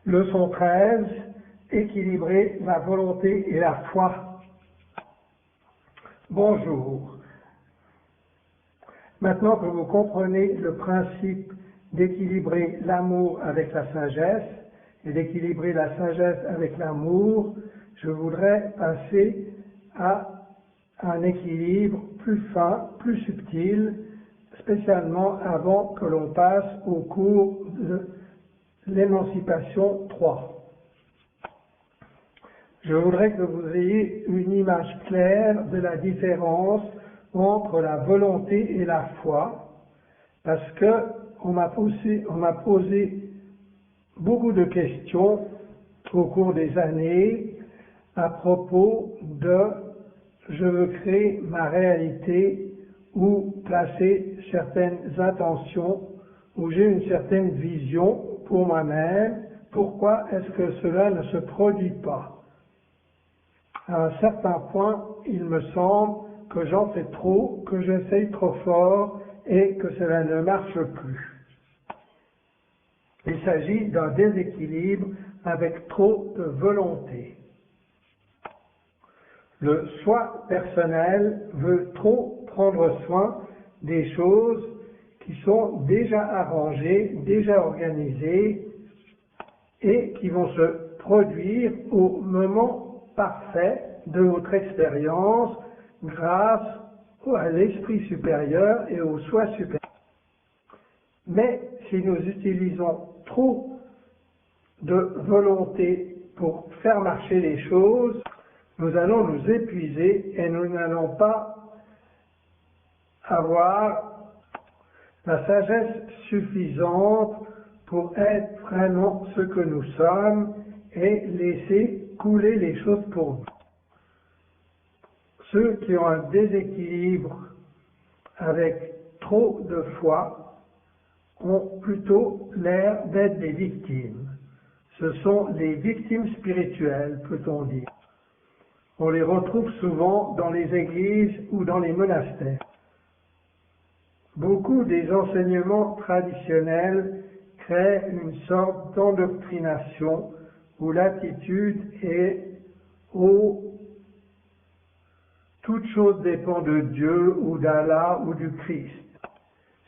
Leçon 13, équilibrer la volonté et la foi. Bonjour. Maintenant que vous comprenez le principe d'équilibrer l'amour avec la sagesse et d'équilibrer la sagesse avec l'amour, je voudrais passer à un équilibre plus fin, plus subtil, spécialement avant que l'on passe au cours de l'émancipation 3. Je voudrais que vous ayez une image claire de la différence entre la volonté et la foi, parce que on m'a posé beaucoup de questions au cours des années à propos de je veux créer ma réalité ou placer certaines intentions où j'ai une certaine vision pour moi-même. Pourquoi est-ce que cela ne se produit pas? À un certain point, il me semble que j'en fais trop, que j'essaye trop fort et que cela ne marche plus. Il s'agit d'un déséquilibre avec trop de volonté. Le soi personnel veut trop prendre soin des choses qui sont déjà arrangées, déjà organisées et qui vont se produire au moment parfait de votre expérience grâce à l'esprit supérieur et au soi supérieur. Mais si nous utilisons trop de volonté pour faire marcher les choses, nous allons nous épuiser et nous n'allons pas avoir la sagesse suffisante pour être vraiment ce que nous sommes et laisser couler les choses pour nous. Ceux qui ont un déséquilibre avec trop de foi ont plutôt l'air d'être des victimes. Ce sont les victimes spirituelles, peut-on dire. On les retrouve souvent dans les églises ou dans les monastères. Beaucoup des enseignements traditionnels créent une sorte d'endoctrination où l'attitude est toute chose dépend de Dieu ou d'Allah ou du Christ.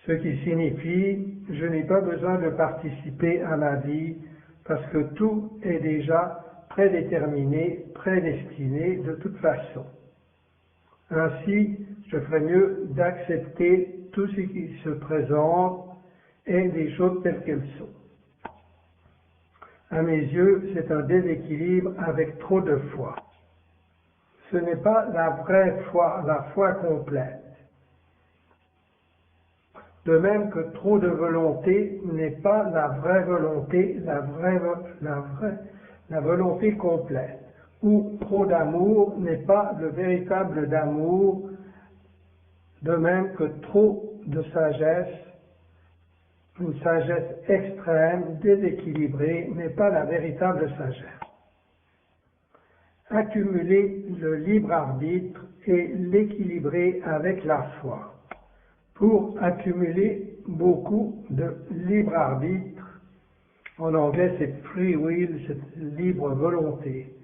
Ce qui signifie, je n'ai pas besoin de participer à ma vie parce que tout est déjà prédéterminé, prédestiné de toute façon. Ainsi, je ferais mieux d'accepter tout ce qui se présente et des choses telles qu'elles sont. À mes yeux, c'est un déséquilibre avec trop de foi. Ce n'est pas la vraie foi, la foi complète. De même que trop de volonté n'est pas la vraie volonté, la volonté complète. Ou trop d'amour n'est pas le véritable amour, de même que trop de sagesse, une sagesse extrême, déséquilibrée, n'est pas la véritable sagesse. Accumuler le libre arbitre et l'équilibrer avec la foi. Pour accumuler beaucoup de libre arbitre, en anglais c'est free will, c'est libre volonté,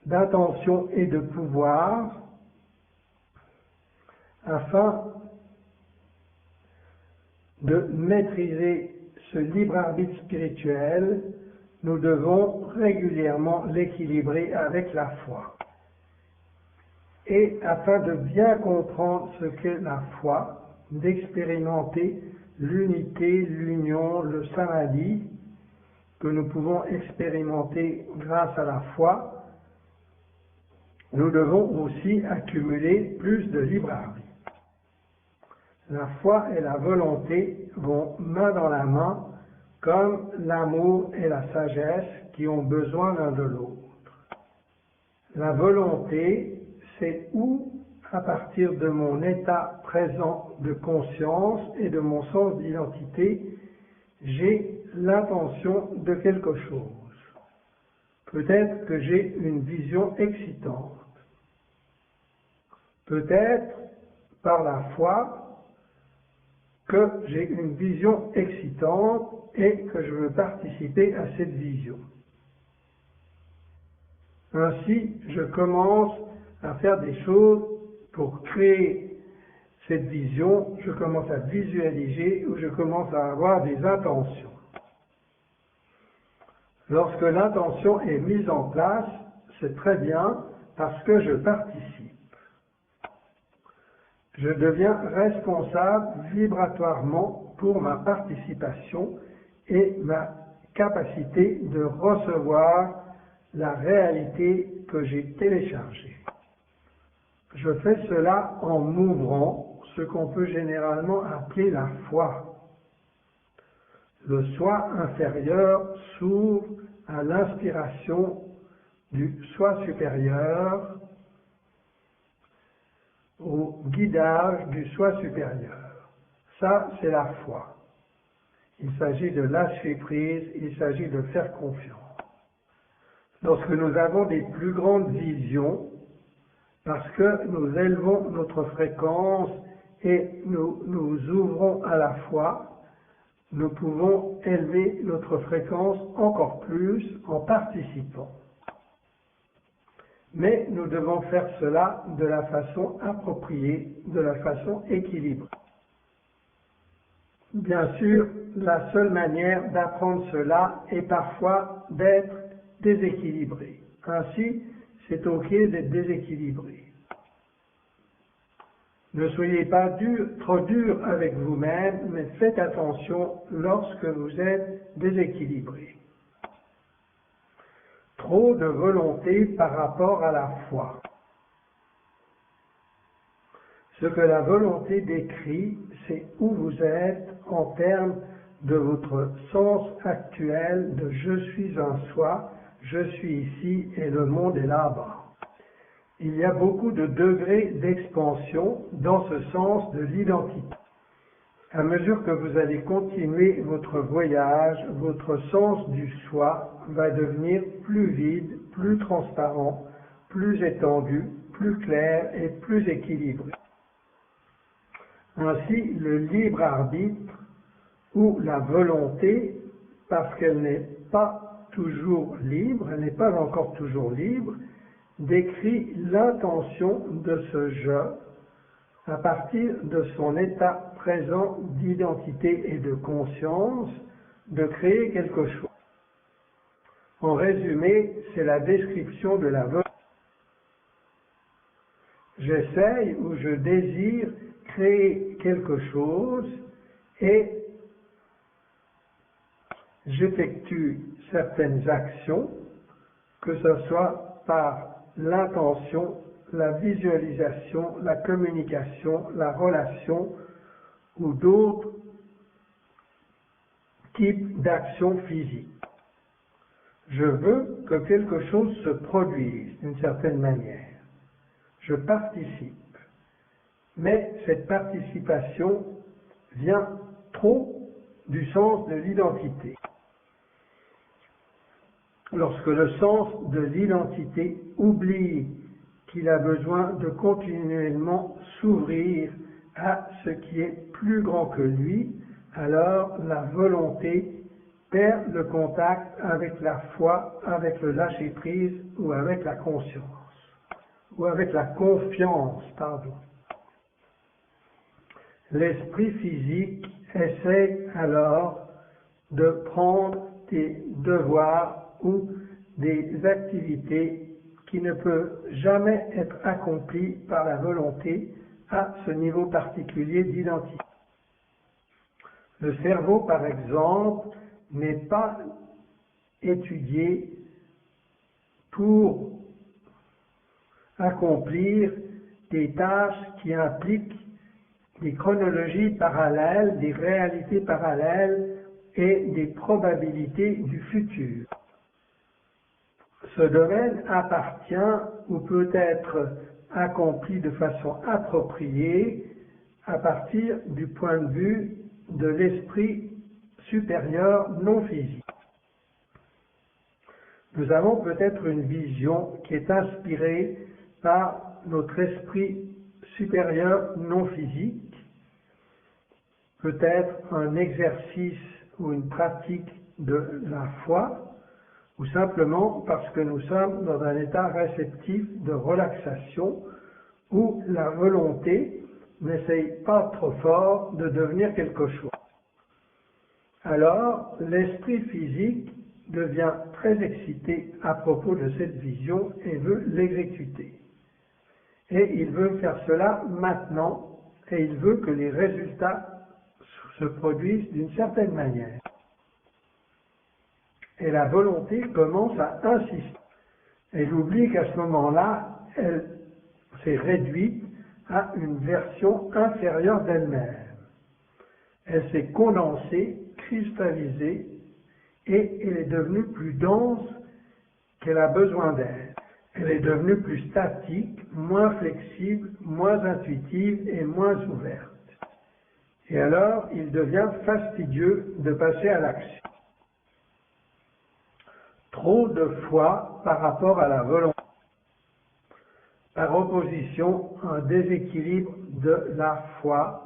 d'intention et de pouvoir, afin de maîtriser ce libre arbitre spirituel, nous devons régulièrement l'équilibrer avec la foi. Et afin de bien comprendre ce qu'est la foi, d'expérimenter l'unité, l'union, le samadhi, que nous pouvons expérimenter grâce à la foi, nous devons aussi accumuler plus de libre arbitre. La foi et la volonté vont main dans la main, comme l'amour et la sagesse qui ont besoin l'un de l'autre. La volonté, c'est où, à partir de mon état présent de conscience et de mon sens d'identité, j'ai l'intention de quelque chose. Peut-être que j'ai une vision excitante. Peut-être, par la foi, que j'ai une vision excitante et que je veux participer à cette vision. Ainsi, je commence à faire des choses pour créer cette vision, je commence à visualiser ou je commence à avoir des intentions. Lorsque l'intention est mise en place, c'est très bien parce que je participe. Je deviens responsable vibratoirement pour ma participation et ma capacité de recevoir la réalité que j'ai téléchargée. Je fais cela en m'ouvrant, ce qu'on peut généralement appeler la foi. Le soi inférieur s'ouvre à l'inspiration du soi supérieur, au guidage du soi supérieur. Ça, c'est la foi. Il s'agit de lâcher prise, il s'agit de faire confiance. Lorsque nous avons des plus grandes visions, parce que nous élevons notre fréquence et nous ouvrons à la foi, nous pouvons élever notre fréquence encore plus en participant. Mais nous devons faire cela de la façon appropriée, de la façon équilibrée. Bien sûr, la seule manière d'apprendre cela est parfois d'être déséquilibré. Ainsi, c'est OK d'être déséquilibré. Ne soyez pas trop dur avec vous-même, mais faites attention lorsque vous êtes déséquilibré. Trop de volonté par rapport à la foi. Ce que la volonté décrit, c'est où vous êtes en termes de votre sens actuel de « je suis un soi », « je suis ici » et le monde est là-bas. Il y a beaucoup de degrés d'expansion dans ce sens de l'identité. À mesure que vous allez continuer votre voyage, votre sens du soi va devenir plus vide, plus transparent, plus étendu, plus clair et plus équilibré. Ainsi, le libre arbitre ou la volonté, parce qu'elle n'est pas toujours libre, elle n'est pas encore toujours libre, décrit l'intention de ce je à partir de son état présent d'identité et de conscience de créer quelque chose. En résumé, c'est la description de la volonté. J'essaye ou je désire créer quelque chose et j'effectue certaines actions, que ce soit par l'intention, la visualisation, la communication, la relation ou d'autres types d'actions physiques. Je veux que quelque chose se produise d'une certaine manière. Je participe. Mais cette participation vient trop du sens de l'identité. Lorsque le sens de l'identité oublie qu'il a besoin de continuellement s'ouvrir à ce qui est plus grand que lui, alors la volonté perd le contact avec la foi, avec le lâcher-prise ou avec la conscience, ou avec la confiance, pardon. L'esprit physique essaie alors de prendre des devoirs ou des activités qui ne peuvent jamais être accomplies par la volonté à ce niveau particulier d'identité. Le cerveau, par exemple, n'est pas étudié pour accomplir des tâches qui impliquent des chronologies parallèles, des réalités parallèles et des probabilités du futur. Ce domaine appartient ou peut être accompli de façon appropriée à partir du point de vue de l'esprit supérieur non physique. Nous avons peut-être une vision qui est inspirée par notre esprit supérieur non physique. peut être un exercice ou une pratique de la foi, ou simplement parce que nous sommes dans un état réceptif de relaxation où la volonté n'essaye pas trop fort de devenir quelque chose. Alors, l'esprit physique devient très excité à propos de cette vision et veut l'exécuter. Et il veut faire cela maintenant, et il veut que les résultats se produisent d'une certaine manière. Et la volonté commence à insister. Elle oublie qu'à ce moment-là, elle s'est réduite à une version inférieure d'elle-même. Elle s'est condensée, cristallisée, et elle est devenue plus dense qu'elle a besoin d'être. Elle est devenue plus statique, moins flexible, moins intuitive et moins ouverte. Et alors, il devient fastidieux de passer à l'action. Trop de foi par rapport à la volonté. Par opposition, un déséquilibre de la foi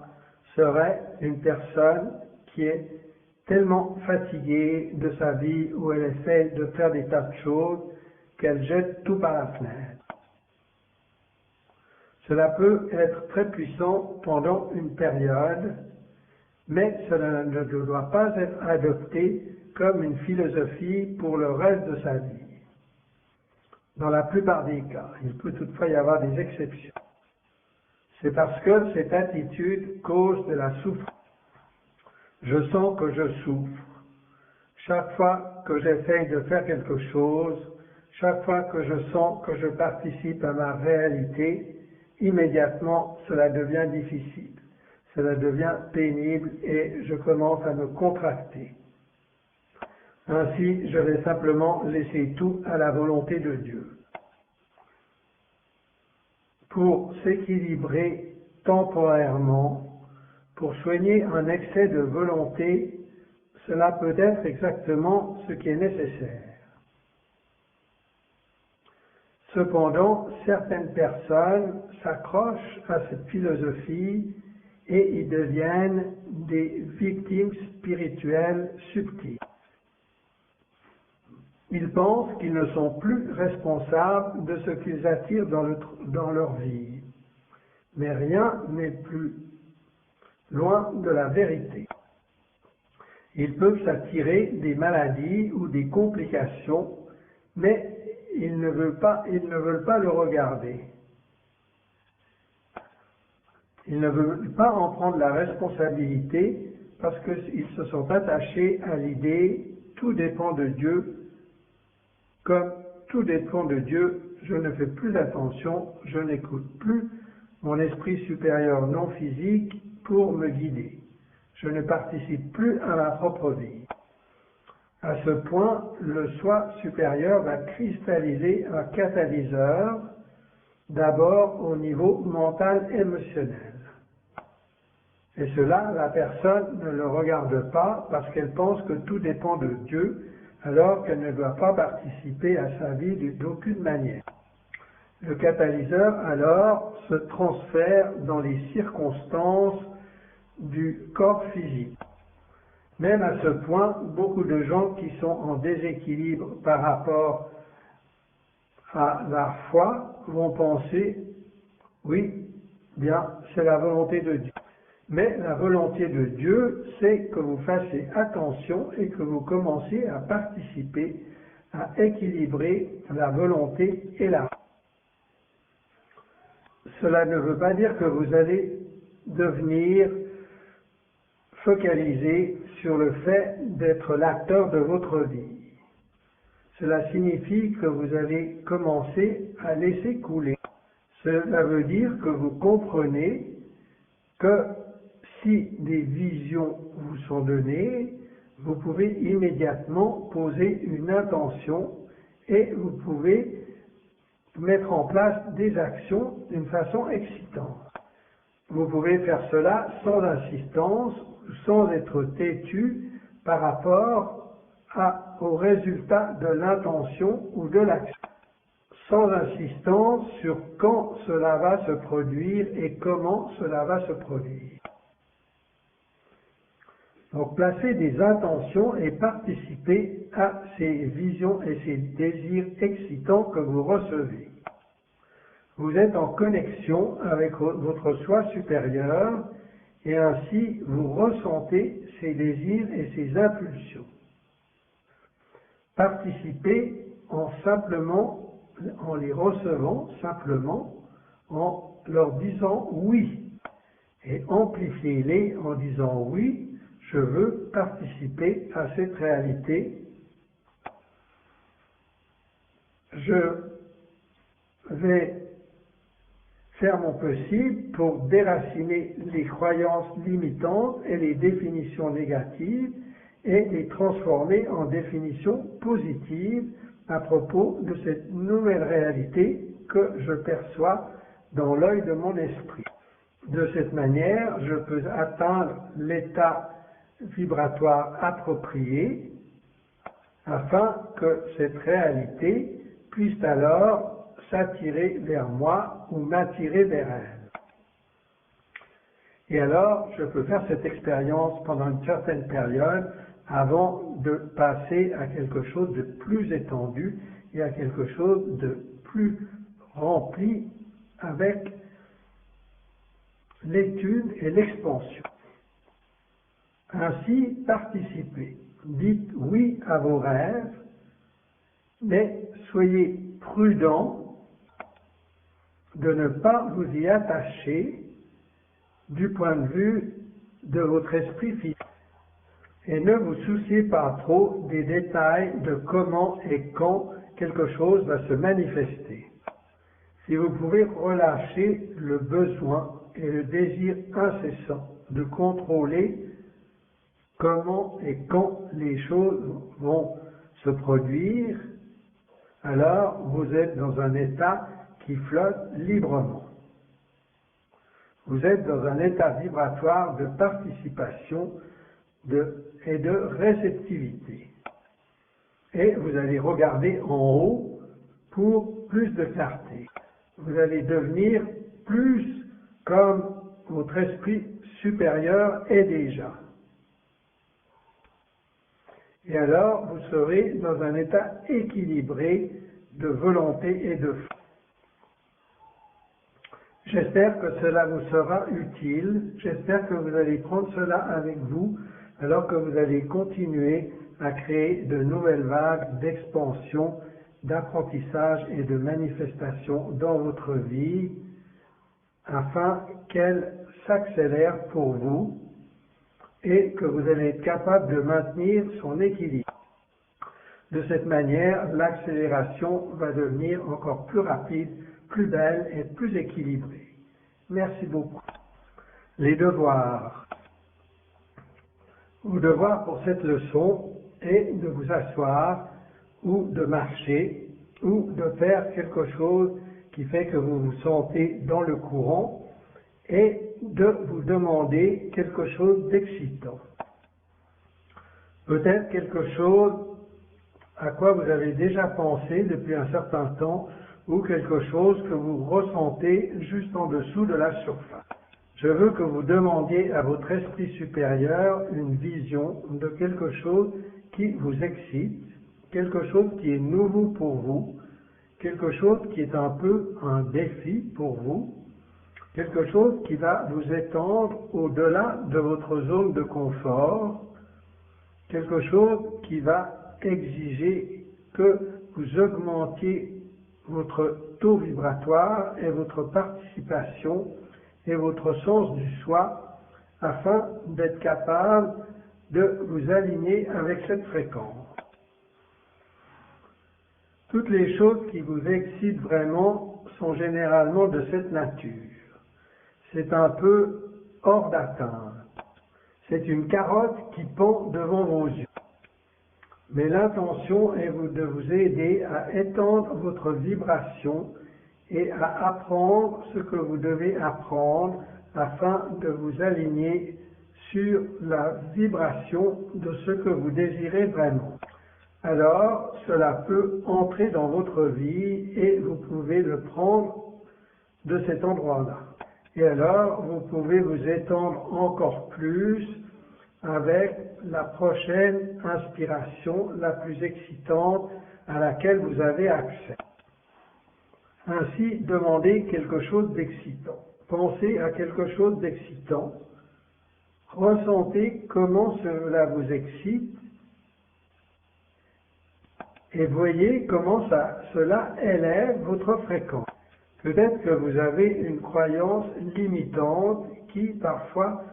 serait une personne qui est tellement fatiguée de sa vie où elle essaie de faire des tas de choses qu'elle jette tout par la fenêtre. Cela peut être très puissant pendant une période, mais cela ne doit pas être adopté comme une philosophie pour le reste de sa vie. Dans la plupart des cas, il peut toutefois y avoir des exceptions. C'est parce que cette attitude cause de la souffrance. Je sens que je souffre. Chaque fois que j'essaye de faire quelque chose, chaque fois que je sens que je participe à ma réalité, immédiatement cela devient difficile, cela devient pénible et je commence à me contracter. Ainsi, je vais simplement laisser tout à la volonté de Dieu. Pour s'équilibrer temporairement, pour soigner un excès de volonté, cela peut être exactement ce qui est nécessaire. Cependant, certaines personnes s'accrochent à cette philosophie et y deviennent des victimes spirituelles subtiles. Ils pensent qu'ils ne sont plus responsables de ce qu'ils attirent dans leur vie. Mais rien n'est plus loin de la vérité. Ils peuvent s'attirer des maladies ou des complications, mais ils ne veulent pas le regarder. Ils ne veulent pas en prendre la responsabilité parce qu'ils se sont attachés à l'idée « tout dépend de Dieu ». Comme tout dépend de Dieu, je ne fais plus attention, je n'écoute plus mon esprit supérieur non physique pour me guider. Je ne participe plus à ma propre vie. À ce point, le soi supérieur va cristalliser un catalyseur, d'abord au niveau mental émotionnel. Et cela, la personne ne le regarde pas parce qu'elle pense que tout dépend de Dieu, alors qu'elle ne doit pas participer à sa vie d'aucune manière. Le catalyseur, alors, se transfère dans les circonstances du corps physique. Même à ce point, beaucoup de gens qui sont en déséquilibre par rapport à la foi vont penser, oui, bien, c'est la volonté de Dieu. Mais la volonté de Dieu, c'est que vous fassiez attention et que vous commenciez à participer, à équilibrer la volonté et la foi. Cela ne veut pas dire que vous allez devenir focalisé sur le fait d'être l'acteur de votre vie. Cela signifie que vous allez commencer à laisser couler. Cela veut dire que vous comprenez que si des visions vous sont données, vous pouvez immédiatement poser une intention et vous pouvez mettre en place des actions d'une façon excitante. Vous pouvez faire cela sans insistance, sans être têtu par rapport au résultat de l'intention ou de l'action. Sans insistance sur quand cela va se produire et comment cela va se produire. Donc placez des intentions et participez à ces visions et ces désirs excitants que vous recevez. Vous êtes en connexion avec votre soi supérieur et ainsi vous ressentez ces désirs et ces impulsions. Participez en les recevant simplement, en leur disant oui. Et amplifiez-les en disant oui, je veux participer à cette réalité. Je vais faire mon possible pour déraciner les croyances limitantes et les définitions négatives et les transformer en définitions positives à propos de cette nouvelle réalité que je perçois dans l'œil de mon esprit. De cette manière, je peux atteindre l'état vibratoire approprié afin que cette réalité puisse alors s'attirer vers moi ou m'attirer vers elle. Et alors, je peux faire cette expérience pendant une certaine période avant de passer à quelque chose de plus étendu et à quelque chose de plus rempli avec l'étude et l'expansion. Ainsi, participez. Dites oui à vos rêves, mais soyez prudents de ne pas vous y attacher du point de vue de votre esprit physique. Et ne vous souciez pas trop des détails de comment et quand quelque chose va se manifester. Si vous pouvez relâcher le besoin et le désir incessant de contrôler comment et quand les choses vont se produire, alors vous êtes dans un état qui flotte librement. Vous êtes dans un état vibratoire de participation et de réceptivité. Et vous allez regarder en haut pour plus de clarté. Vous allez devenir plus comme votre esprit supérieur est déjà. Et alors, vous serez dans un état équilibré de volonté et de foi. J'espère que cela vous sera utile. J'espère que vous allez prendre cela avec vous alors que vous allez continuer à créer de nouvelles vagues d'expansion, d'apprentissage et de manifestation dans votre vie afin qu'elle s'accélère pour vous et que vous allez être capable de maintenir son équilibre. De cette manière, l'accélération va devenir encore plus rapide, plus belle et plus équilibrée. Merci beaucoup. Les devoirs. Vos devoirs pour cette leçon est de vous asseoir ou de marcher ou de faire quelque chose qui fait que vous vous sentez dans le courant et de vous demander quelque chose d'excitant. Peut-être quelque chose à quoi vous avez déjà pensé depuis un certain temps ou quelque chose que vous ressentez juste en dessous de la surface. Je veux que vous demandiez à votre esprit supérieur une vision de quelque chose qui vous excite, quelque chose qui est nouveau pour vous, quelque chose qui est un peu un défi pour vous, quelque chose qui va vous étendre au-delà de votre zone de confort, quelque chose qui va exiger que vous augmentiez votre taux vibratoire et votre participation et votre sens du soi afin d'être capable de vous aligner avec cette fréquence. Toutes les choses qui vous excitent vraiment sont généralement de cette nature. C'est un peu hors d'atteinte. C'est une carotte qui pend devant vos yeux. Mais l'intention est de vous aider à étendre votre vibration et à apprendre ce que vous devez apprendre afin de vous aligner sur la vibration de ce que vous désirez vraiment. Alors, cela peut entrer dans votre vie et vous pouvez le prendre de cet endroit-là. Et alors, vous pouvez vous étendre encore plus avec la prochaine inspiration la plus excitante à laquelle vous avez accès. Ainsi, demandez quelque chose d'excitant. Pensez à quelque chose d'excitant. Ressentez comment cela vous excite et voyez comment cela élève votre fréquence. Peut-être que vous avez une croyance limitante qui parfois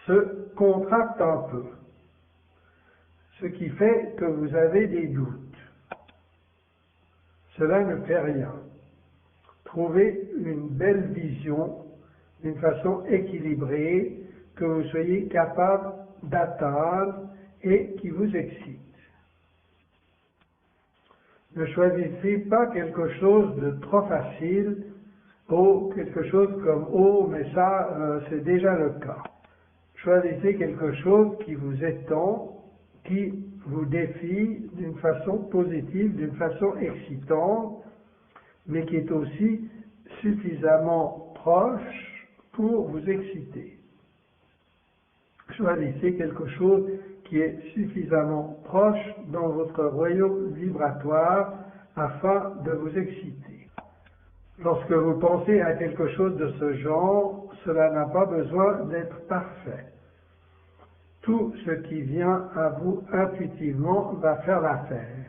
se contracte un peu, ce qui fait que vous avez des doutes. Cela ne fait rien. Trouvez une belle vision d'une façon équilibrée que vous soyez capable d'atteindre et qui vous excite. Ne choisissez pas quelque chose de trop facile, quelque chose comme « oh, mais ça, c'est déjà le cas ». Choisissez quelque chose qui vous étend, qui vous défie d'une façon positive, d'une façon excitante, mais qui est aussi suffisamment proche pour vous exciter. Choisissez quelque chose qui est suffisamment proche dans votre royaume vibratoire afin de vous exciter. Lorsque vous pensez à quelque chose de ce genre, cela n'a pas besoin d'être parfait. Tout ce qui vient à vous intuitivement va faire l'affaire.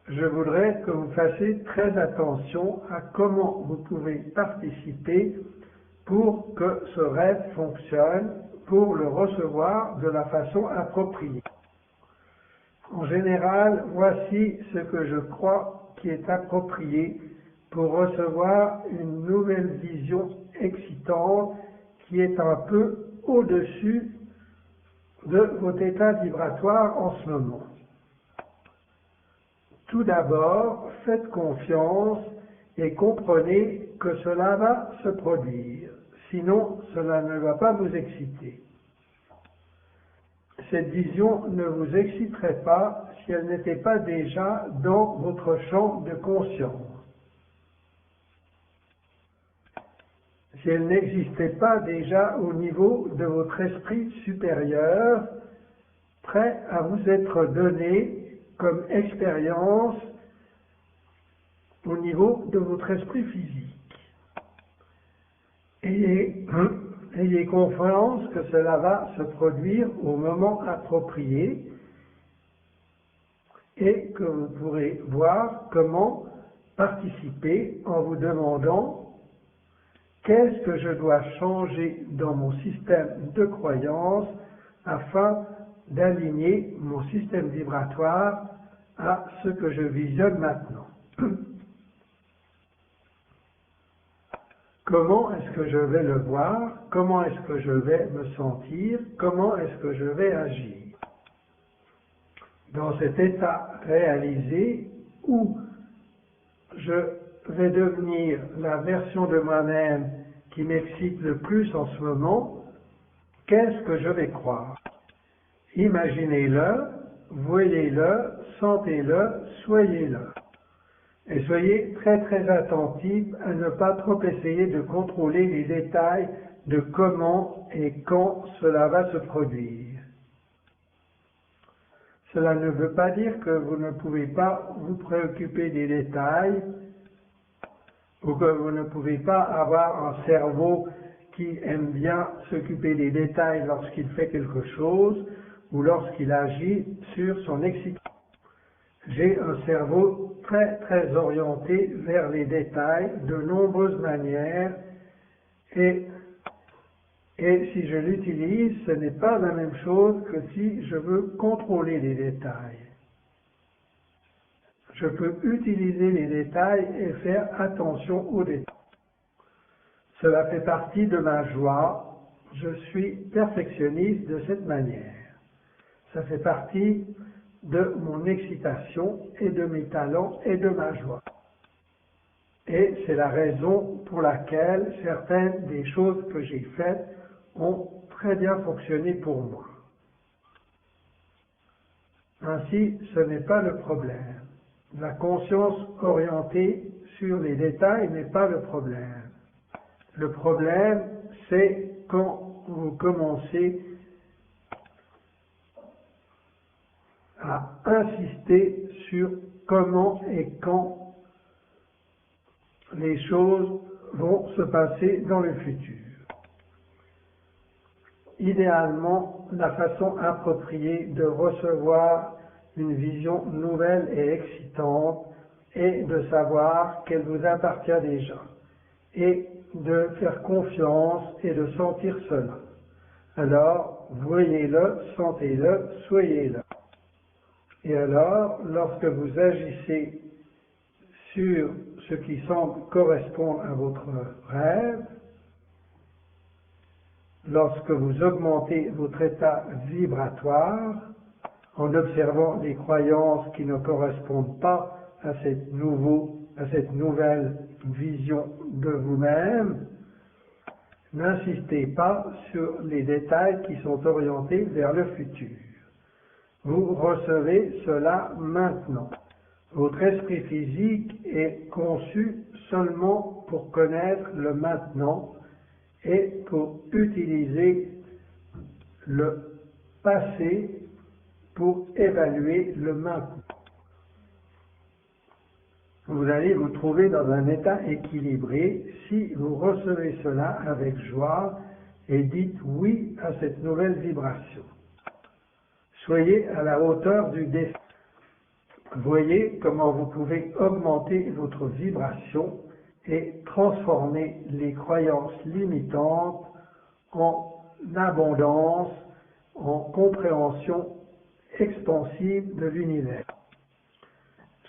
Je voudrais que vous fassiez très attention à comment vous pouvez participer pour que ce rêve fonctionne, pour le recevoir de la façon appropriée. En général, voici ce que je crois qui est approprié pour recevoir une nouvelle vision excitante qui est un peu au-dessus de votre état vibratoire en ce moment. Tout d'abord, faites confiance et comprenez que cela va se produire, sinon cela ne va pas vous exciter. Cette vision ne vous exciterait pas si elle n'était pas déjà dans votre champ de conscience. Si elle n'existait pas déjà au niveau de votre esprit supérieur, prêt à vous être donné comme expérience au niveau de votre esprit physique. Ayez confiance que cela va se produire au moment approprié et que vous pourrez voir comment participer en vous demandant qu'est-ce que je dois changer dans mon système de croyance afin d'aligner mon système vibratoire à ce que je visionne maintenant. Comment est-ce que je vais le voir? Comment est-ce que je vais me sentir? Comment est-ce que je vais agir? Dans cet état réalisé où je vais devenir la version de moi-même qui m'excite le plus en ce moment, qu'est-ce que je vais croire? Imaginez-le, voyez-le, sentez-le, soyez-le. Et soyez très très attentifs à ne pas trop essayer de contrôler les détails de comment et quand cela va se produire. Cela ne veut pas dire que vous ne pouvez pas vous préoccuper des détails ou que vous ne pouvez pas avoir un cerveau qui aime bien s'occuper des détails lorsqu'il fait quelque chose ou lorsqu'il agit sur son excitation. J'ai un cerveau très très orienté vers les détails de nombreuses manières et si je l'utilise, ce n'est pas la même chose que si je veux contrôler les détails. Je peux utiliser les détails et faire attention aux détails. Cela fait partie de ma joie. Je suis perfectionniste de cette manière. Ça fait partie de mon excitation et de mes talents et de ma joie. Et c'est la raison pour laquelle certaines des choses que j'ai faites ont très bien fonctionné pour moi. Ainsi, ce n'est pas le problème. La conscience orientée sur les détails n'est pas le problème. Le problème, c'est quand vous commencez à insister sur comment et quand les choses vont se passer dans le futur. Idéalement, la façon appropriée de recevoir une vision nouvelle et excitante est de savoir qu'elle vous appartient déjà et de faire confiance et de sentir cela. Alors, voyez-le, sentez-le, soyez-le. Et alors, lorsque vous agissez sur ce qui semble correspondre à votre rêve, lorsque vous augmentez votre état vibratoire, en observant les croyances qui ne correspondent pas à cette nouvelle vision de vous-même, n'insistez pas sur les détails qui sont orientés vers le futur. Vous recevez cela maintenant. Votre esprit physique est conçu seulement pour connaître le maintenant et pour utiliser le passé pour évaluer le maintenant. Vous allez vous trouver dans un état équilibré si vous recevez cela avec joie et dites oui à cette nouvelle vibration. Soyez à la hauteur du défi. Voyez comment vous pouvez augmenter votre vibration et transformer les croyances limitantes en abondance, en compréhension expansive de l'univers.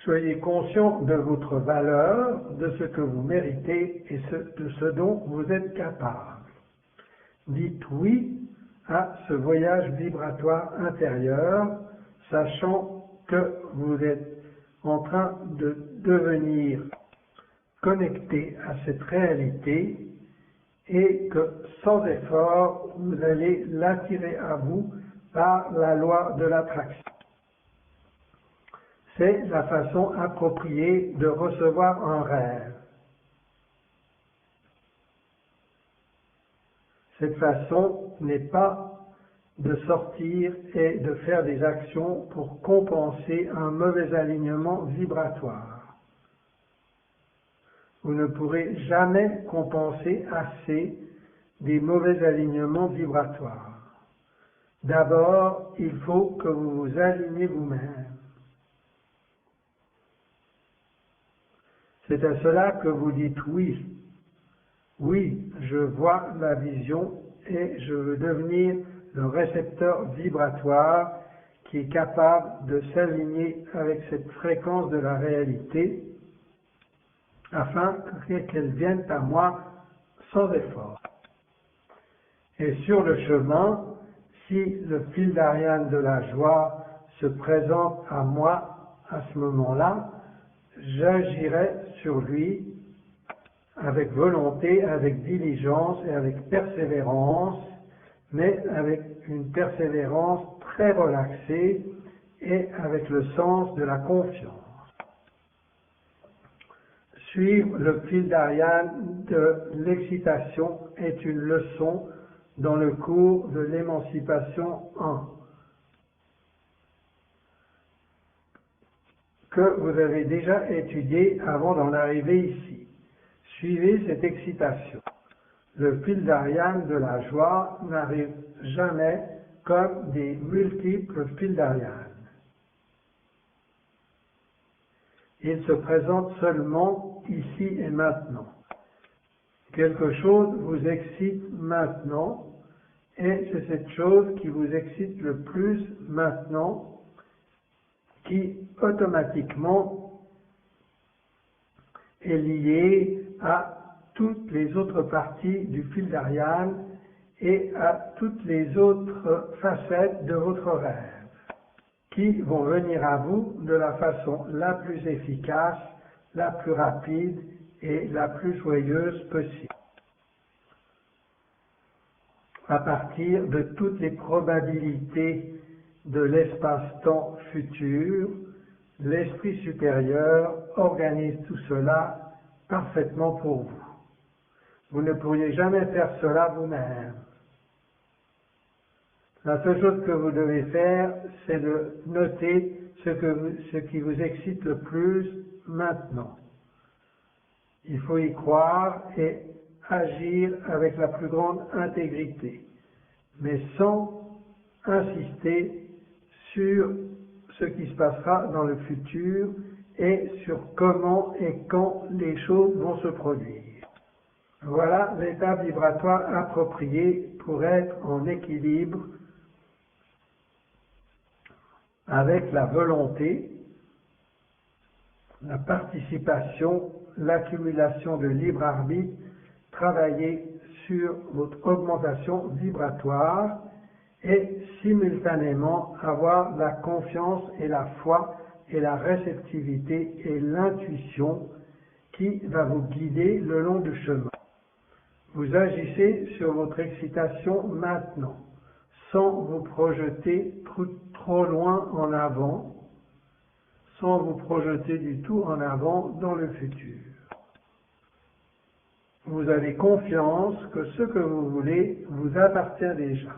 Soyez conscient de votre valeur, de ce que vous méritez et de ce dont vous êtes capable. Dites oui à ce voyage vibratoire intérieur, sachant que vous êtes en train de devenir connecté à cette réalité et que sans effort, vous allez l'attirer à vous par la loi de l'attraction. C'est la façon appropriée de recevoir un rêve. Cette façon n'est pas de sortir et de faire des actions pour compenser un mauvais alignement vibratoire. Vous ne pourrez jamais compenser assez des mauvais alignements vibratoires. D'abord, il faut que vous vous alignez vous-même. C'est à cela que vous dites oui. Oui, je vois la vision et je veux devenir le récepteur vibratoire qui est capable de s'aligner avec cette fréquence de la réalité afin qu'elle vienne à moi sans effort. Et sur le chemin, si le fil d'Ariane de la joie se présente à moi à ce moment-là, j'agirai sur lui avec volonté, avec diligence et avec persévérance, mais avec une persévérance très relaxée et avec le sens de la confiance. Suivre le fil d'Ariane de l'excitation est une leçon dans le cours de l'émancipation 1 que vous avez déjà étudié avant d'en arriver ici. Suivez cette excitation. Le fil d'Ariane de la joie n'arrive jamais comme des multiples fils d'Ariane. Il se présente seulement ici et maintenant. Quelque chose vous excite maintenant, et c'est cette chose qui vous excite le plus maintenant qui automatiquement est liée à toutes les autres parties du fil d'Ariane et à toutes les autres facettes de votre rêve, qui vont venir à vous de la façon la plus efficace, la plus rapide et la plus joyeuse possible. À partir de toutes les probabilités de l'espace-temps futur, l'esprit supérieur organise tout cela parfaitement pour vous. Vous ne pourriez jamais faire cela vous-même. La seule chose que vous devez faire, c'est de noter ce qui vous excite le plus maintenant. Il faut y croire et agir avec la plus grande intégrité, mais sans insister sur ce qui se passera dans le futur et sur comment et quand les choses vont se produire. Voilà l'état vibratoire approprié pour être en équilibre avec la volonté, la participation, l'accumulation de libre arbitre, travailler sur votre augmentation vibratoire et simultanément avoir la confiance et la foi et la réceptivité et l'intuition qui va vous guider le long du chemin. Vous agissez sur votre excitation maintenant, sans vous projeter trop loin en avant, sans vous projeter du tout en avant dans le futur. Vous avez confiance que ce que vous voulez vous appartient déjà.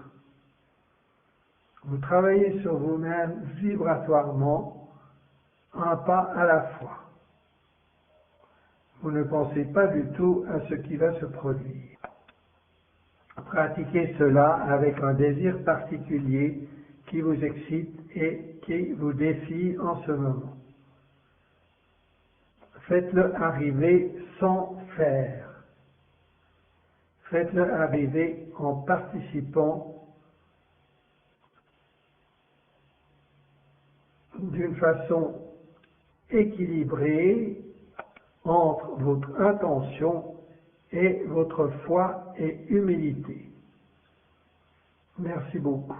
Vous travaillez sur vous-même vibratoirement, un pas à la fois. Vous ne pensez pas du tout à ce qui va se produire. Pratiquez cela avec un désir particulier qui vous excite et qui vous défie en ce moment. Faites-le arriver sans faire. Faites-le arriver en participant d'une façon équilibrée entre votre intention et votre foi et humilité. Merci beaucoup.